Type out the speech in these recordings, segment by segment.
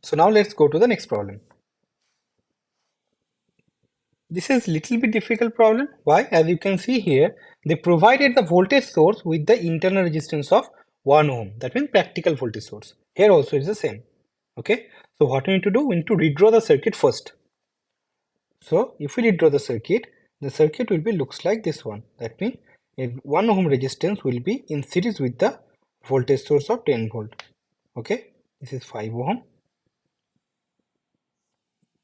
So now let's go to the next problem. This is little bit difficult problem. Why? As you can see here, they provided the voltage source with the internal resistance of 1 ohm. That means practical voltage source. Here also is the same. Okay. So what we need to do? We need to redraw the circuit first. So if we redraw the circuit will be looks like this one. That means a 1 ohm resistance will be in series with the voltage source of 10 volt. Okay. This is 5 ohm,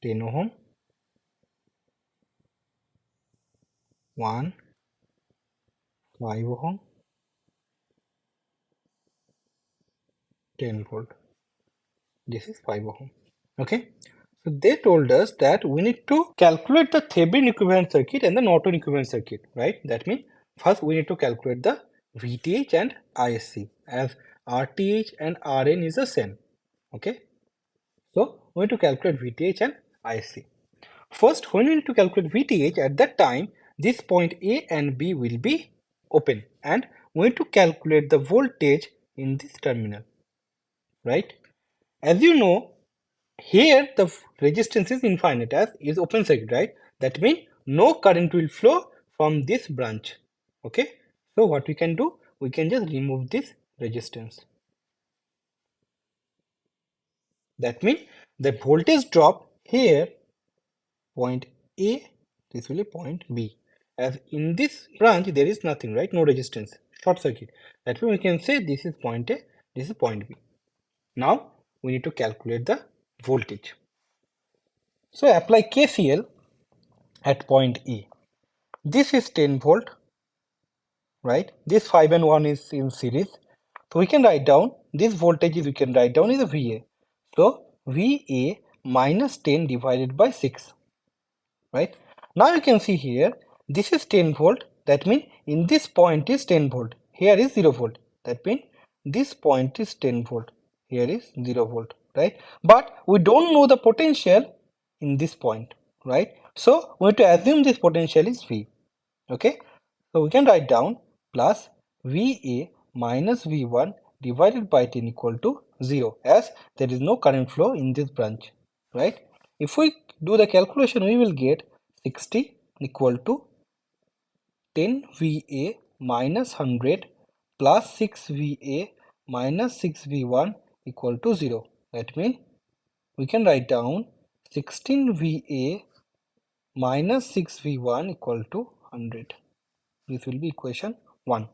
10 ohm, 1, 5 ohm, 10 volt. This is 5 ohm. Okay. So they told us that we need to calculate the Thevenin equivalent circuit and the Norton equivalent circuit, right? That means first we need to calculate the VTH and ISC, as RTH and RN is the same. Okay. So we need to calculate VTH and ISC. First, when we need to calculate VTH, at that time this point A and B will be open, and we need to calculate the voltage in this terminal, right? As you know, here the resistance is infinite as is open circuit, right? That means no current will flow from this branch. Okay. So what we can do? We can just remove this resistance. That means the voltage drop here, point A, this will be point B. As in this branch there is nothing, right? No resistance, short circuit. That means we can say this is point A, this is point B. Now we need to calculate the voltage. So apply KCL at point E. This is 10 volt, right? This 5 and 1 is in series. So we can write down this voltage we can write down is a VA. So VA minus 10 divided by 6, right? Now you can see here, this is 10 volt. That means in this point is 10 volt. Here is 0 volt. That means this point is 10 volt. Here is 0 volt, right? But we don't know the potential in this point, right? So we have to assume this potential is V. Okay, so we can write down plus VA minus V1 divided by 10 equal to 0, as there is no current flow in this branch, right? If we do the calculation, we will get 60 equal to 10 VA minus 100 plus 6 VA minus 6 V1 equal to 0. That means we can write down 16 VA minus 6 V1 equal to 100. This will be equation 1.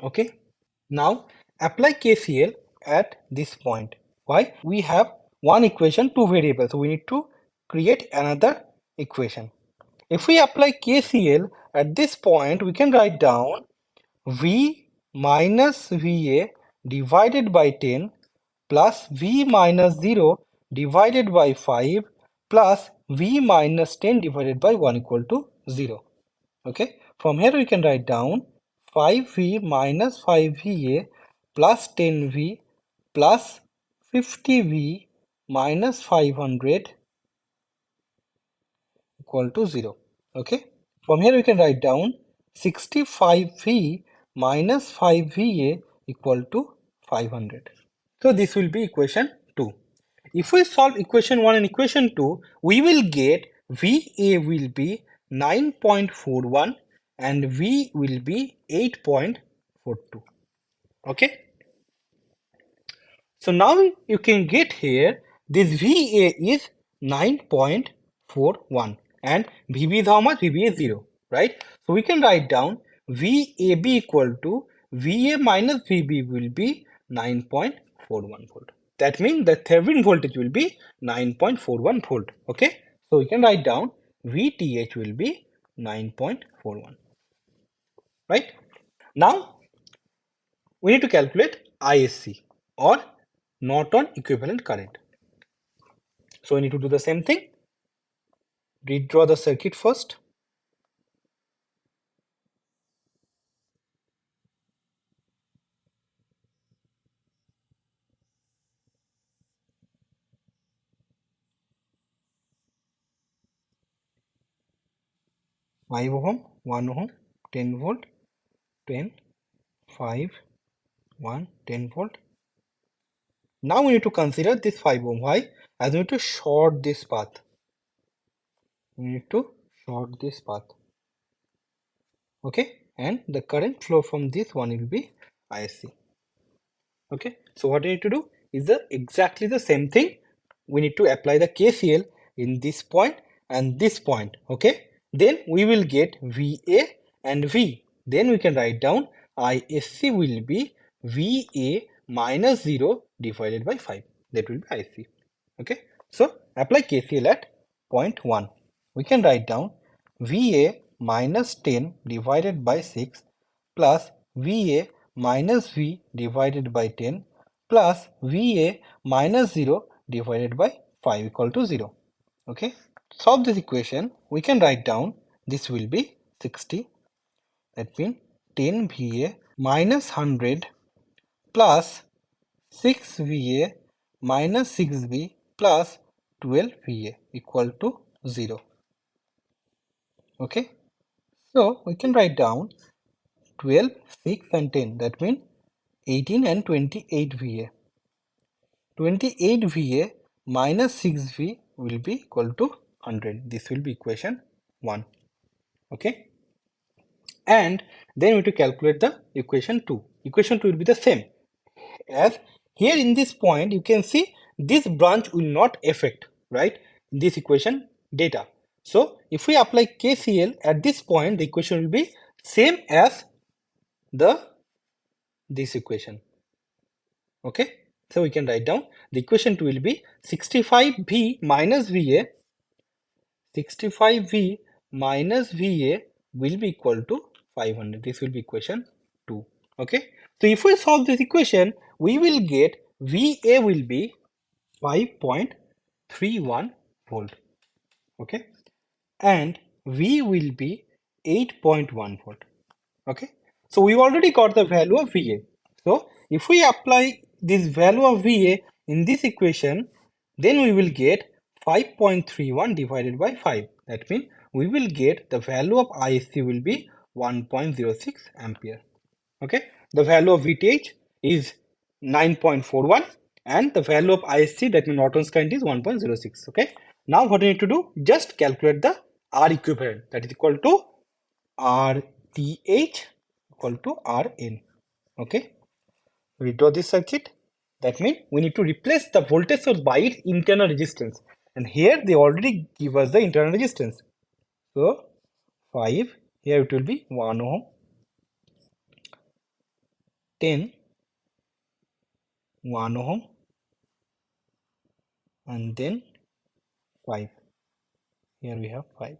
Okay. Now apply KCL at this point. Why? We have one equation, two variables. So we need to create another equation. If we apply KCL at this point, we can write down V minus VA divided by 10 plus V minus 0 divided by 5 plus V minus 10 divided by 1 equal to 0. Okay, from here we can write down 5V minus 5VA plus 10V plus 50V minus 500 equal to 0. Okay, from here we can write down 65V minus 5VA equal to 500. So this will be equation 2. If we solve equation 1 and equation 2, we will get VA will be 9.41 and V will be 8.42. Okay. So now you can get here this VA is 9.41 and VB is how much? VB is 0, right? So we can write down VAB equal to VA minus VB will be 9.41 volt. That means the Thevenin voltage will be 9.41 volt. Okay, so we can write down VTH will be 9.41, right? Now we need to calculate ISC or Norton equivalent current. So we need to do the same thing. Redraw the circuit first. Five ohm, 1 ohm, 10 volt, 10, 5, 1, 10 volt. Now we need to consider this 5 ohm. Why? As we need to short this path. We need to short this path. Okay, and the current flow from this one will be IC. Okay, so what we need to do is exactly the same thing. We need to apply the KCL in this point and this point. Okay, then we will get VA and V. Then we can write down ISC will be VA minus 0 divided by 5. That will be IC. Okay, so apply KCL at point 1. We can write down VA minus 10 divided by 6 plus VA minus V divided by 10 plus VA minus 0 divided by 5 equal to 0. Okay, solve this equation. We can write down this will be 60. That means 10 VA minus 100 plus 6 VA minus 6V plus 12 VA equal to 0. Okay, so we can write down 12, 6 and 10. That means 18 and 28 VA. 28 VA minus 6V will be equal to 100. This will be equation 1. Okay, and then we have to calculate the equation 2. Equation 2 will be the same. As here in this point, you can see this branch will not affect, right, this equation data. So if we apply KCL at this point, the equation will be same as this equation. Okay, so we can write down the equation 2 will be 65V minus VA. 65V minus VA will be equal to 500. This will be equation 2. Okay, so if we solve this equation, we will get VA will be 5.31 volt. Okay, and V will be 8.1 volt. Okay, so we already got the value of VA. So if we apply this value of VA in this equation, then we will get 5.31 divided by 5. That means we will get the value of IC will be 1.06 ampere. Okay, the value of VTH is 9.41 and the value of IC, that means Norton's current, is 1.06. Okay, now what we need to do, just calculate the R equivalent, that is equal to RTH equal to Rn. Okay, we draw this circuit. That means we need to replace the voltage source by its internal resistance, and here they already give us the internal resistance. So 5, here it will be 1 ohm, 10, 1 ohm, and then 5. Here we have 5.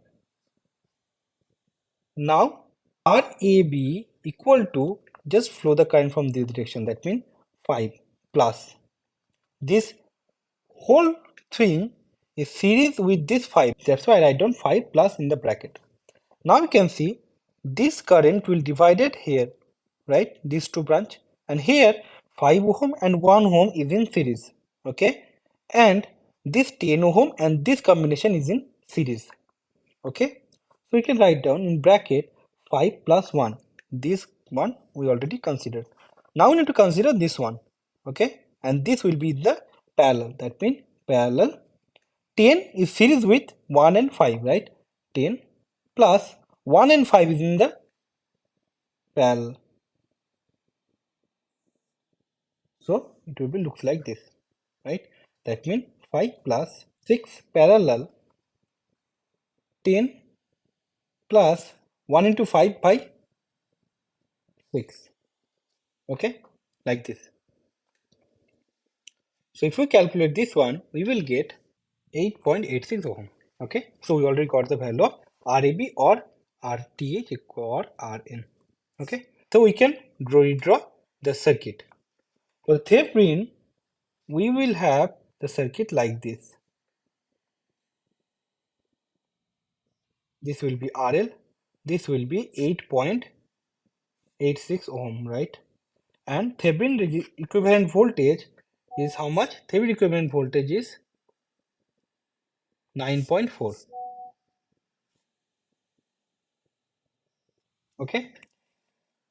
Now RAB equal to, just flow the current from this direction, that means 5 plus this whole thing is series with this 5. That's why I write down 5 plus in the bracket. Now you can see this current will divide it here, right? These two branch, and here 5 ohm and 1 ohm is in series. Okay, and this 10 ohm and this combination is in series. Okay, so we can write down in bracket 5 plus 1. This one we already considered. Now we need to consider this one. Okay, and this will be the parallel. That means parallel 10 is series with 1 and 5, right? 10 plus 1 and 5 is in the parallel. So it will be looks like this, right? That means 5 plus 6 parallel 10 plus 1 into 5 by 6. Okay, like this. So if we calculate this one, we will get 8.86 ohm. Okay, so we already got the value of RAB or RTH or Rn. Okay, so we can redraw the circuit. For the Thevenin, we will have the circuit like this. This will be RL, this will be 8.86 ohm, right? And Thevenin equivalent voltage is how much? Thevenin equivalent voltage is 9.4. Okay,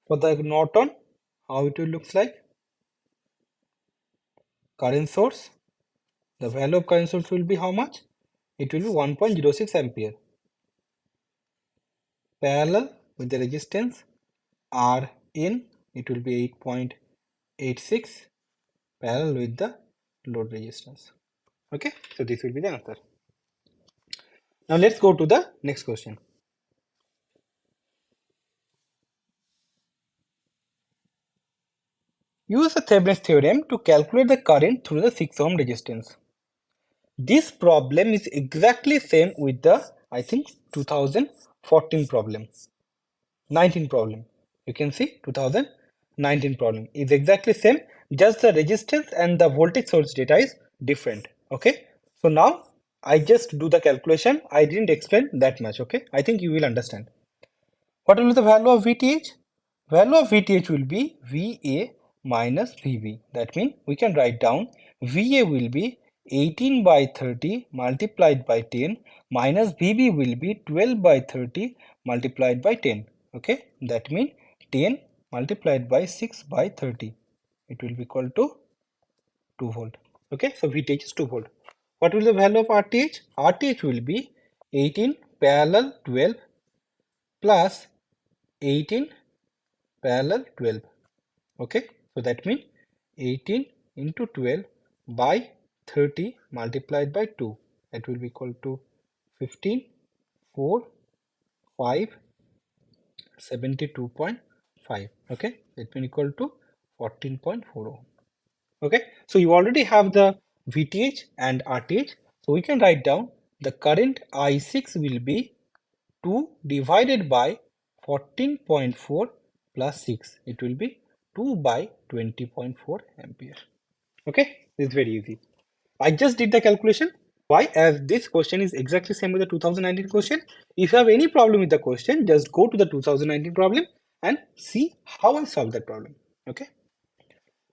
for the Norton, how it will looks like? current source. The value of current source will be how much? It will be 1.06 ampere. Parallel with the resistance R in, it will be 8.86 parallel with the load resistance. Okay, so this will be the answer. Now let's go to the next question. Use the Thevenin's theorem to calculate the current through the 6 ohm resistance. This problem is exactly same with the, I think, 2014 problem. 19 problem. You can see 2019 problem is exactly same, just the resistance and the voltage source data is different. Okay, so now I just do the calculation. I didn't explain that much. Okay, I think you will understand. What will be the value of VTH? Value of VTH will be VA minus VB. That means we can write down VA will be 18 by 30 multiplied by 10 minus VB will be 12 by 30 multiplied by 10. Okay, that means 10 multiplied by 6 by 30. It will be equal to 2 volt. Okay, so VTH is 2 volt. What will be the value of RTH? RTH will be 18 parallel 12 plus 18 parallel 12. Okay, so that means 18 into 12 by 30 multiplied by 2, that will be equal to 15, 4, 5, 72.5. Okay, that means equal to 14.4 ohm. Okay, so you already have the VTH and RTH, so we can write down the current I6 will be 2 divided by 14.4 plus 6. It will be 2 by 20.4 ampere. Okay, this is very easy. I just did the calculation. Why? As this question is exactly same with the 2019 question. If you have any problem with the question, just go to the 2019 problem and see how I solve that problem. Okay.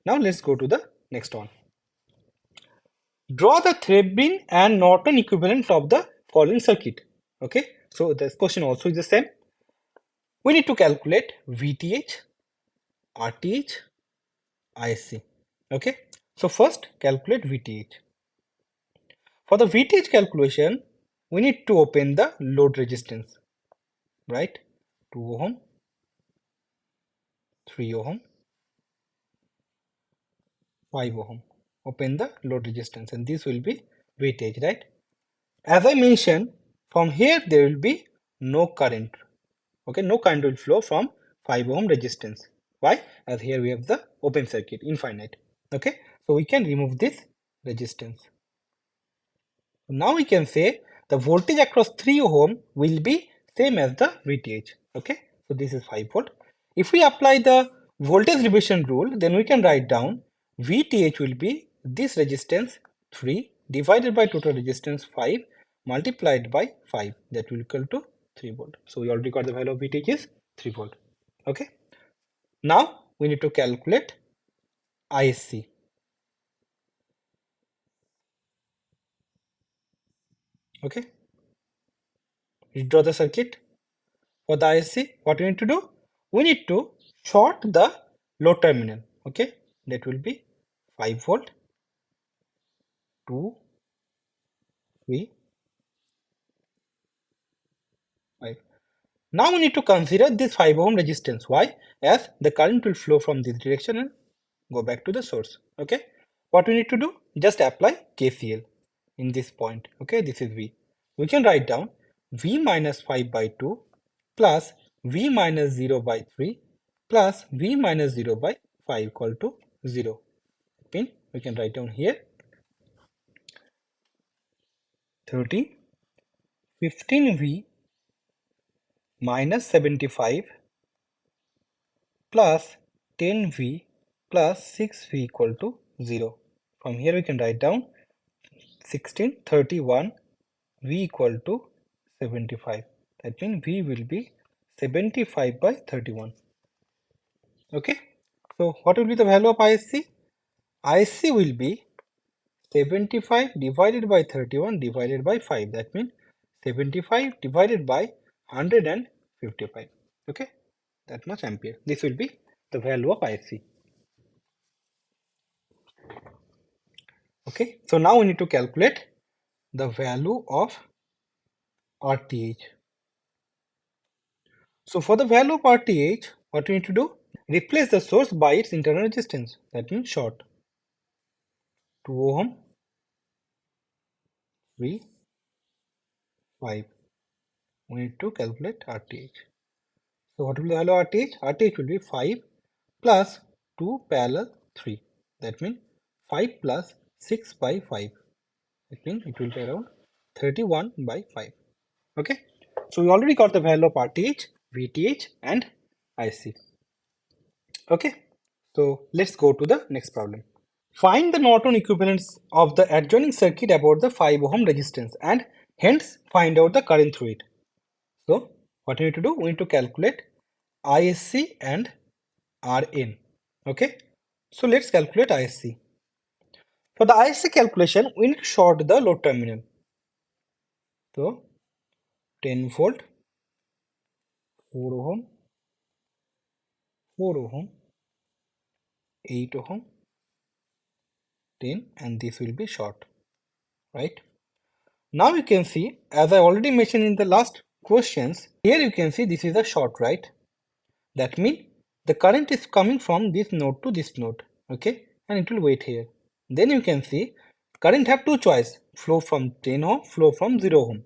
Now let's go to the next one. Draw the Thevenin and Norton equivalent of the following circuit. Okay. So this question also is the same. We need to calculate VTH, RTH, IC. Okay. So first calculate VTH. For the VTH calculation, we need to open the load resistance, right? 2 ohm, 3 ohm, 5 ohm. Open the load resistance and this will be VTH, right? As I mentioned, from here there will be no current. Okay, no current will flow from 5 ohm resistance. Why? As here we have the open circuit, infinite. Okay, so we can remove this resistance. Now we can say the voltage across 3 ohm will be same as the VTH. Okay, so this is 5 volt. If we apply the voltage division rule, then we can write down VTH will be this resistance 3 divided by total resistance 5 multiplied by 5, that will equal to 3 volt. So we already got the value of VTH is 3 volt. Okay, now we need to calculate IC. Okay, redraw the circuit. For the IC, what we need to do? We need to short the load terminal. Okay, that will be 5 volt, 2, 3, 5. Now we need to consider this 5 ohm resistance. Why? As the current will flow from this direction and go back to the source. Okay, what we need to do? Just apply KCL in this point. Okay, this is V. We can write down V minus 5 by 2 plus V minus 0 by 3 plus V minus 0 by 5 equal to 0. Mean we can write down here 30, 15V minus 75 plus 10V plus 6V equal to 0. From here we can write down 1631 V equal to 75. That means V will be 75 by 31. Okay. So what will be the value of IC? IC will be 75 divided by 31 divided by 5. That means 75 divided by 155. Okay. That much ampere. This will be the value of IC. Okay, so now we need to calculate the value of RTH. So for the value of RTH, what we need to do? Replace the source by its internal resistance. That means short. 2 ohm, 3, 5. We need to calculate RTH. So what will be the value of RTH? RTH will be 5 plus 2 parallel 3. That means 5 plus 6 by 5. That means it will be around 31 by 5. Okay. So we already got the value of RTH, VTH and IC. Okay. So let's go to the next problem. Find the Norton equivalence of the adjoining circuit about the 5 ohm resistance and hence find out the current through it. So what we need to do? We need to calculate ISC and Rn. Okay. So let's calculate ISC. For the ISC calculation, we need to short the load terminal. So 10 volt, 4 ohm, 4 ohm, 8 ohm, 10, and this will be short, right? Now you can see, as I already mentioned in the last questions, here you can see this is a short, right? That means the current is coming from this node to this node, okay? And it will wait here. Then you can see current have two choice, flow from 10 ohm, flow from 0 ohm.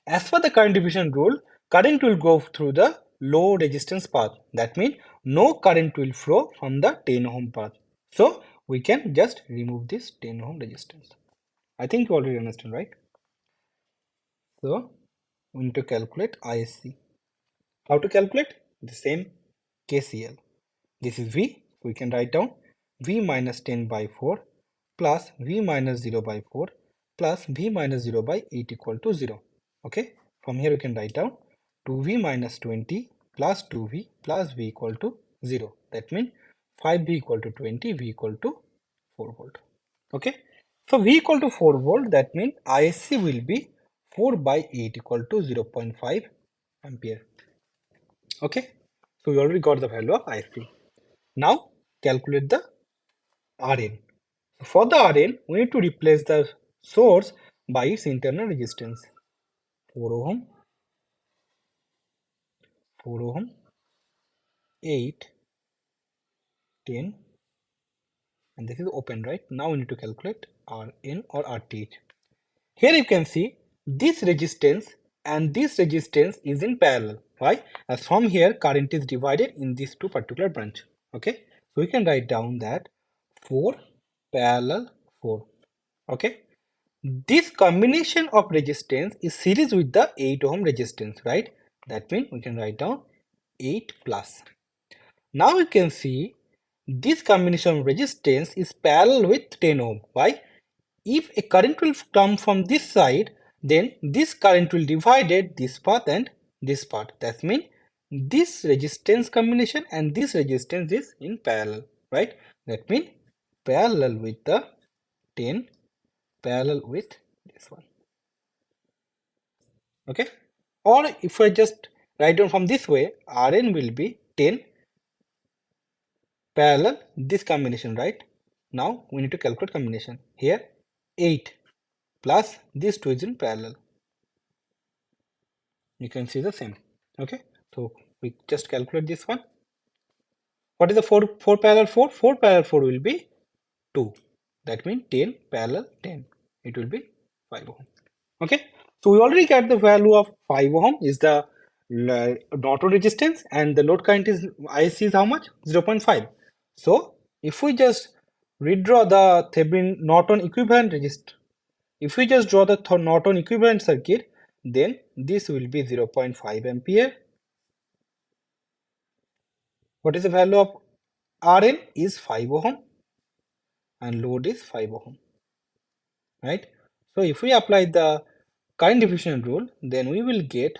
As per the current division rule, current will go through the low resistance path. That means no current will flow from the 10 ohm path. So we can just remove this 10 ohm resistance. I think you already understand, right? So we need to calculate ISC. How to calculate? The same KCL. This is V. We can write down V minus 10 by 4 plus V minus 0 by 4 plus V minus 0 by 8 equal to 0. Okay. From here we can write down 2V minus 20 plus 2V plus V equal to 0. That means 5V equal to 20, V equal to 4 volt. Okay. So V equal to 4 volt, that means ISC will be 4 by 8 equal to 0.5 ampere. Okay. So we already got the value of IC. Now calculate the Rn. For the Rn, we need to replace the source by its internal resistance. 4 ohm, 4 ohm, 8, 10, and this is open, right? Now we need to calculate Rn or Rth. Here you can see this resistance and this resistance is in parallel. Why? As from here current is divided in these two particular branch. Okay, so we can write down that 4 parallel 4. Okay, this combination of resistance is series with the 8 ohm resistance, right? That means we can write down 8 plus. Now you can see this combination of resistance is parallel with 10 ohm. Why? If a current will come from this side, then this current will divide this path and this part. That means this resistance combination and this resistance is in parallel, right? That means parallel with the 10, parallel with this one. Okay, or if I just write down from this way, Rn will be 10 parallel this combination, right? Now we need to calculate combination. Here 8 plus these two is in parallel. You can see the same. Okay, so we just calculate this one. What is the 4 parallel 4? 4 parallel 4 will be 2. That means 10 parallel 10. It will be 5 ohm. Okay, so we already got the value of 5 ohm is the Norton resistance and the load current is IC is how much? 0.5. So if we just redraw the Thevenin Norton equivalent resistor, if we just draw the Norton equivalent circuit, then this will be 0.5 ampere. What is the value of Rn is 5 ohm and load is 5 ohm, right? So if we apply the current diffusion rule, then we will get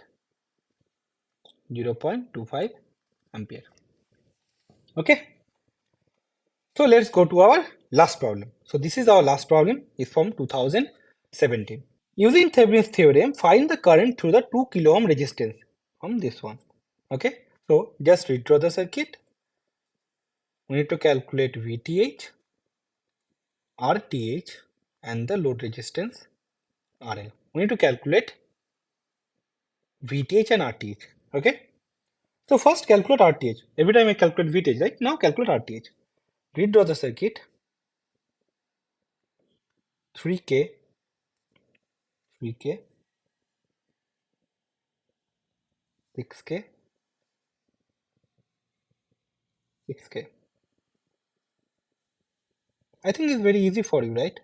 0.25 ampere. Okay, so let's go to our last problem. So this is our last problem, is from 2017. Using Thevenin's theorem, find the current through the 2 kilo ohm resistance from this one. Okay, so just redraw the circuit. We need to calculate VTH, RTH and the load resistance RL. We need to calculate VTH and RTH. Okay. So first calculate RTH. Every time I calculate VTH, right? Now calculate RTH. Redraw the circuit. 3K, 3K, 6K, 6K. I think it's very easy for you, right?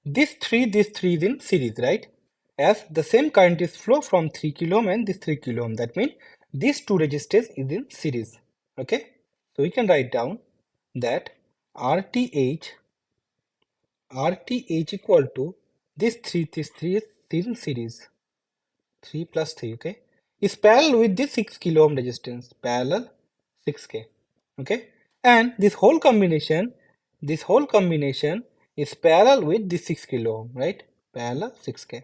This 3 is in series, right? As the same current is flow from 3 kilo ohm and this 3 kilo ohm. That means these two resistors is in series. Okay? So we can write down that RTH equal to this 3 is in series. 3 plus 3, okay? Is parallel with this 6 kilo ohm resistance. Parallel 6K. Okay? And this whole combination is parallel with this 6 kilo ohm, right? Parallel 6K.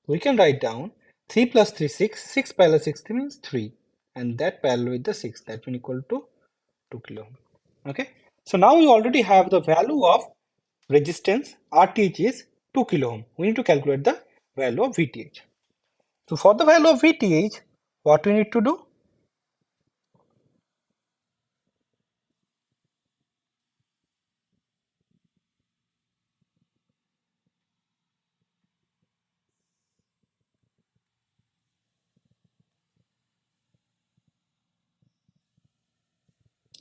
We can write down 3 plus 3, 6. 6 parallel 6 means 3. And that parallel with the 6. That means equal to 2 kilo ohm. Okay? So now we already have the value of resistance. RTH is 2 kilo ohm. We need to calculate the value of VTH. So for the value of VTH, what we need to do?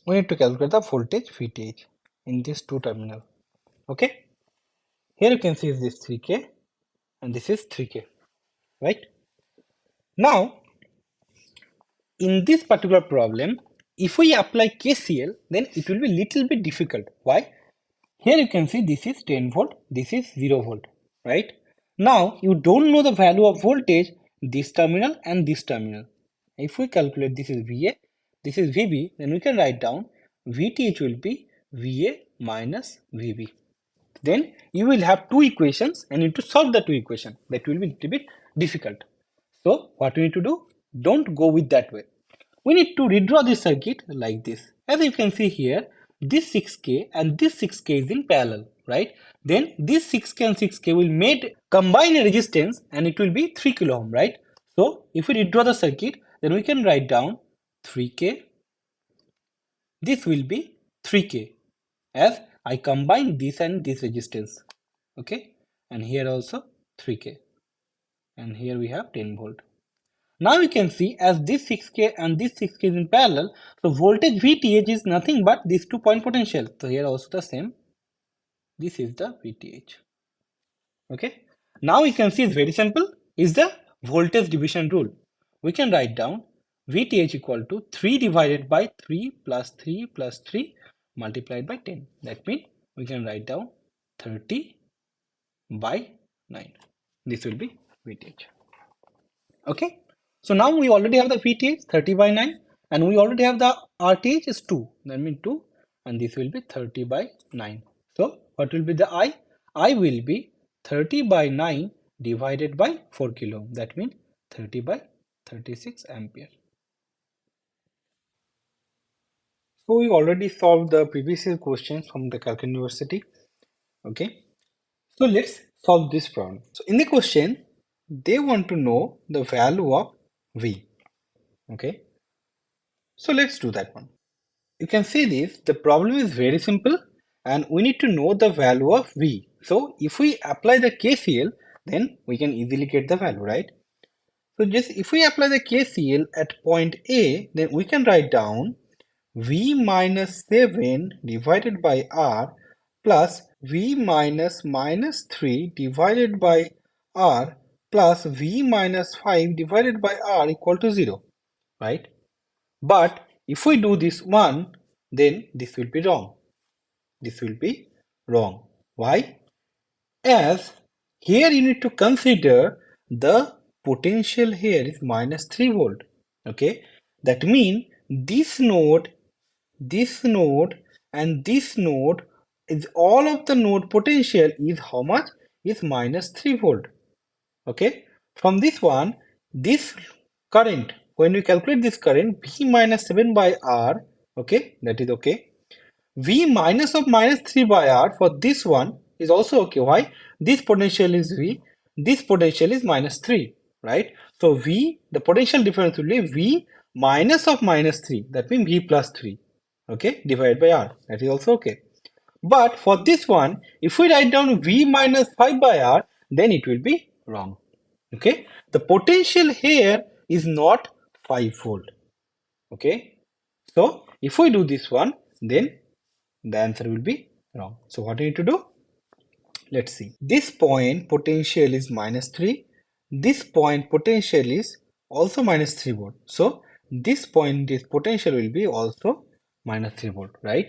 We need to calculate the voltage VTH in these two terminals. Okay? Here you can see this 3K and this is 3K, right? Now, in this particular problem, if we apply KCL, then it will be little bit difficult. Why? Here you can see this is 10 volt, this is 0 volt, right? Now, you don't know the value of voltage, this terminal and this terminal. If we calculate this is VA, this is VB, then we can write down VTH will be VA minus VB. Then you will have two equations and you need to solve the two equations. That will be a little bit difficult. So what we need to do? Don't go with that way. We need to redraw the circuit like this. As you can see here, this 6K and this 6K is in parallel, right? Then this 6K and 6K will make combine a resistance and it will be 3 kilo ohm, right? So if we redraw the circuit, then we can write down 3K. This will be 3K as I combine this and this resistance. Okay, and here also 3K, and here we have 10 volt. Now you can see as this 6K and this 6K is in parallel, so voltage VTH is nothing but these 2 point potential. So here also the same. This is the VTH. Okay. Now you can see it's very simple. Is the voltage division rule. We can write down VTH equal to 3 divided by 3 plus 3 plus 3 multiplied by 10. That means we can write down 30 by 9. This will be VTH. Okay. So now we already have the VTH 30 by 9 and we already have the RTH is 2. That means 2 and this will be 30 by 9. So what will be the I? I will be 30 by 9 divided by 4 kilo ohm. That means 30 by 36 ampere. So we already solved the previous questions from the Calcutta University. Okay. So let's solve this problem. So in the question, they want to know the value of V. Okay. So let's do that one. You can see this, the problem is very simple and we need to know the value of V. So if we apply the KCL, then we can easily get the value, right? So just if we apply the KCL at point A, then we can write down V minus 7 divided by R plus V minus minus 3 divided by R plus V minus 5 divided by R equal to 0, right? But if we do this one, then this will be wrong. This will be wrong. Why? As here you need to consider the potential here is minus 3 volt. Okay, that means this node, and this node is all of the node potential is how much? Is minus 3 volt. Okay, from this one, this current, when we calculate this current, V minus 7 by R, okay, that is okay. V minus of minus 3 by R for this one is also okay. Why? This potential is V, this potential is minus 3, right? So V, the potential difference will be V minus of minus 3, that means V plus 3, okay, divided by R, that is also okay. But for this one, if we write down V minus 5 by R, then it will be wrong, okay? The potential here is not 5 volt, okay? So if we do this one, then the answer will be wrong. So what we need to do? Let's see. This point potential is minus 3. This point potential is also minus 3 volt. So this point, this potential will be also minus 3 volt, right?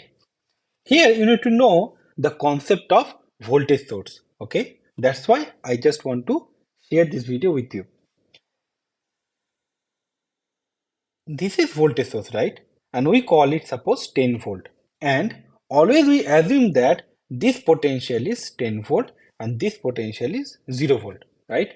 Here you need to know the concept of voltage source, okay? That's why I just want to share this video with you. This is voltage source, right? And we call it suppose 10 volt. And always we assume that this potential is 10 volt and this potential is 0 volt, right?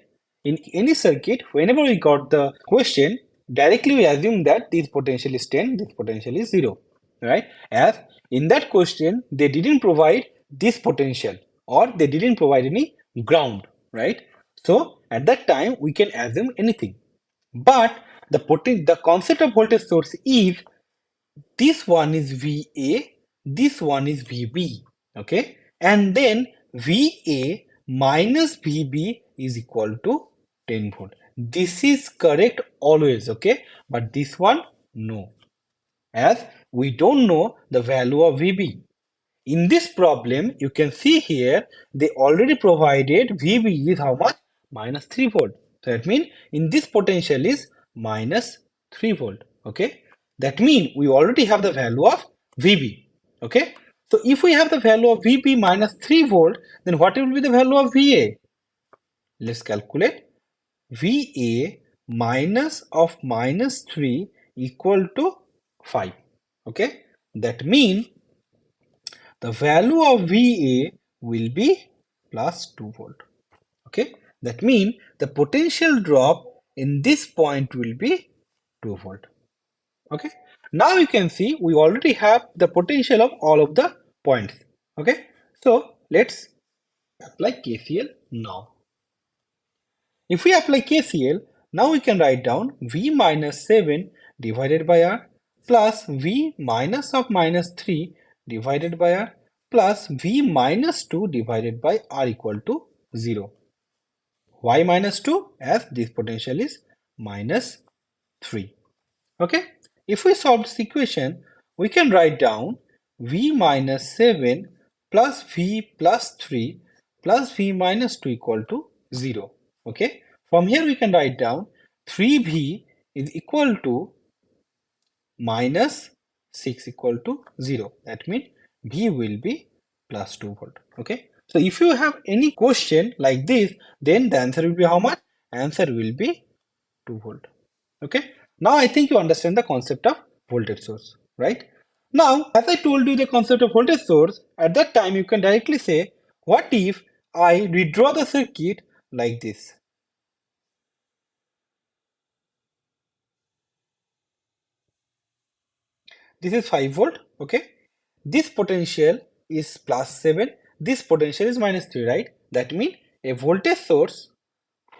In any circuit, whenever we got the question, directly we assume that this potential is 10, this potential is 0, right? As in that question, they didn't provide this potential or they didn't provide any ground, right? So at that time, we can assume anything. But the concept of voltage source is this one is VA, this one is VB, okay? And then VA minus VB is equal to 10 volt. This is correct always, okay? But this one, no. As we don't know the value of VB. In this problem, you can see here, they already provided VB is how much? Minus 3 volt. So that means in this potential is minus 3 volt, okay? That means we already have the value of VB, okay? So if we have the value of VB minus 3 volt, then what will be the value of VA? Let's calculate. VA minus of minus 3 equal to 5, okay? That means the value of VA will be plus 2 volt, okay? That means the potential drop in this point will be 2 volt, okay? Now you can see we already have the potential of all of the points, okay? So let's apply KCL now. If we apply KCL, now we can write down V minus 7 divided by R plus V minus of minus 3 divided by R plus V minus 2 divided by R equal to 0. Why minus 2? As this potential is minus 3. Okay. If we solve this equation, we can write down V minus 7 plus V plus 3 plus V minus 2 equal to 0. Okay. From here we can write down 3V is equal to minus 6 equal to 0. That means V will be plus 2 volt. Okay. So if you have any question like this, then the answer will be how much? Answer will be 2 volt. Okay. Now I think you understand the concept of voltage source, right? Now, as I told you the concept of voltage source, at that time you can directly say, what if I redraw the circuit like this? This is 5 volt, okay? This potential is plus 7, this potential is minus 3, right? That means a voltage source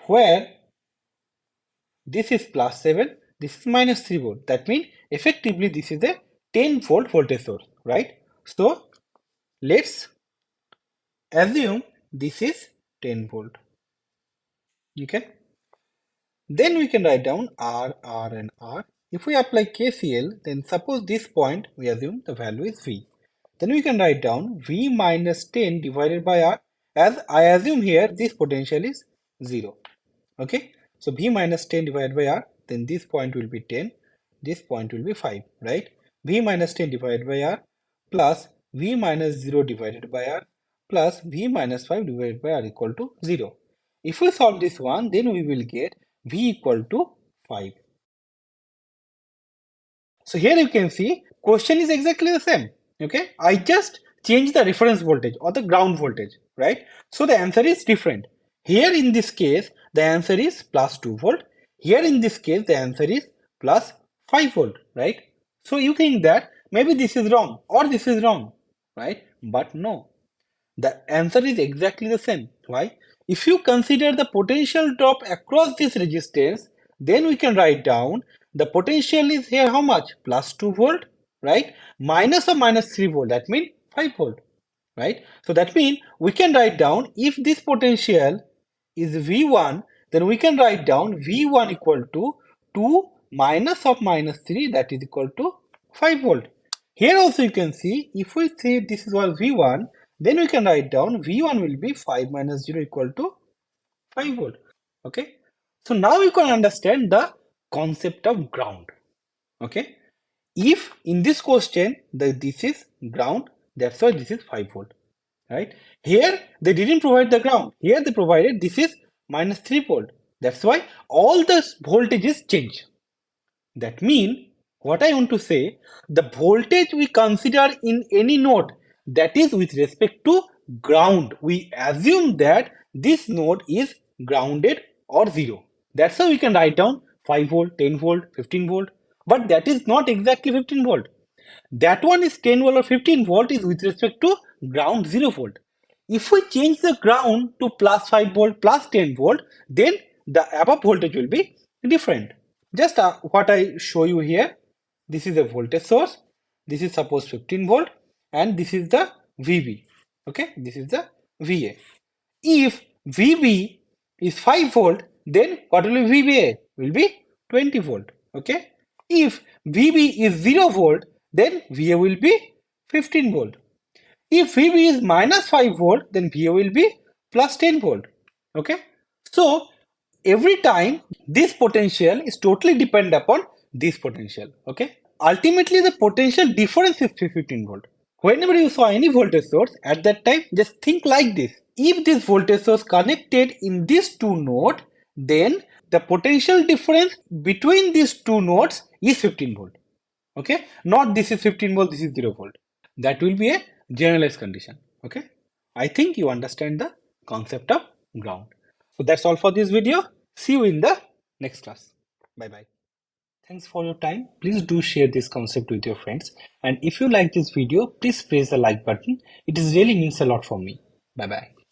where this is plus 7, this is minus 3 volt. That means effectively this is a 10 volt voltage source, right? So let's assume this is 10 volt. Okay. Then we can write down R, R and R. If we apply KCL, then suppose this point we assume the value is V. Then we can write down V minus 10 divided by R, as I assume here this potential is 0. Okay. So V minus 10 divided by R, then this point will be 10, this point will be 5, right? V minus 10 divided by R plus V minus 0 divided by R plus V minus 5 divided by R equal to 0. If we solve this one, then we will get V equal to 5. So here you can see question is exactly the same. Okay, I just change the reference voltage or the ground voltage, right? So the answer is different. Here in this case, the answer is plus 2 volt. Here in this case, the answer is plus 5 volt, right? So you think that maybe this is wrong or this is wrong. right? But no, the answer is exactly the same. Why? If you consider the potential drop across this resistance, then we can write down the potential is here how much? Plus 2 volt, right? Minus or minus 3 volt, that means 5 volt, right? So that means we can write down if this potential is V1, then we can write down V1 equal to 2 minus of minus 3, that is equal to 5 volt. Here also you can see, if we say this is was V1, then we can write down V1 will be 5 minus 0 equal to 5 volt. Okay. So now you can understand the concept of ground. Okay. If in this question, this is ground, that's why this is 5 volt. Right. Here they didn't provide the ground. Here they provided this is minus 3 volt. That's why all the voltages change. That means, what I want to say, the voltage we consider in any node, that is with respect to ground, we assume that this node is grounded or zero. That's how we can write down 5 volt, 10 volt, 15 volt. But that is not exactly 15 volt. That one is 10 volt or 15 volt is with respect to ground 0 volt. If we change the ground to plus 5 volt, plus 10 volt, then the above voltage will be different. Just what I show you here, this is a voltage source, this is suppose 15 volt, and this is the VB. Okay, this is the VA. If VB is 5 volt, then what will be VBA? Will be 20 volt. Okay. If VB is 0 volt, then VA will be 15 volt. If VB is minus 5 volt, then VA will be plus 10 volt. Okay. So every time this potential is totally dependent upon this potential. Okay. Ultimately, the potential difference is 15 volt. Whenever you saw any voltage source, at that time, just think like this. If this voltage source connected in these two nodes, then the potential difference between these two nodes is 15 volt. Okay, not this is 15 volt, this is 0 volt. That will be a generalized condition. Okay, I think you understand the concept of ground. So that's all for this video. See you in the next class. Bye bye. Thanks for your time. Please do share this concept with your friends. And if you like this video, please press the like button. It is really means a lot for me. Bye bye.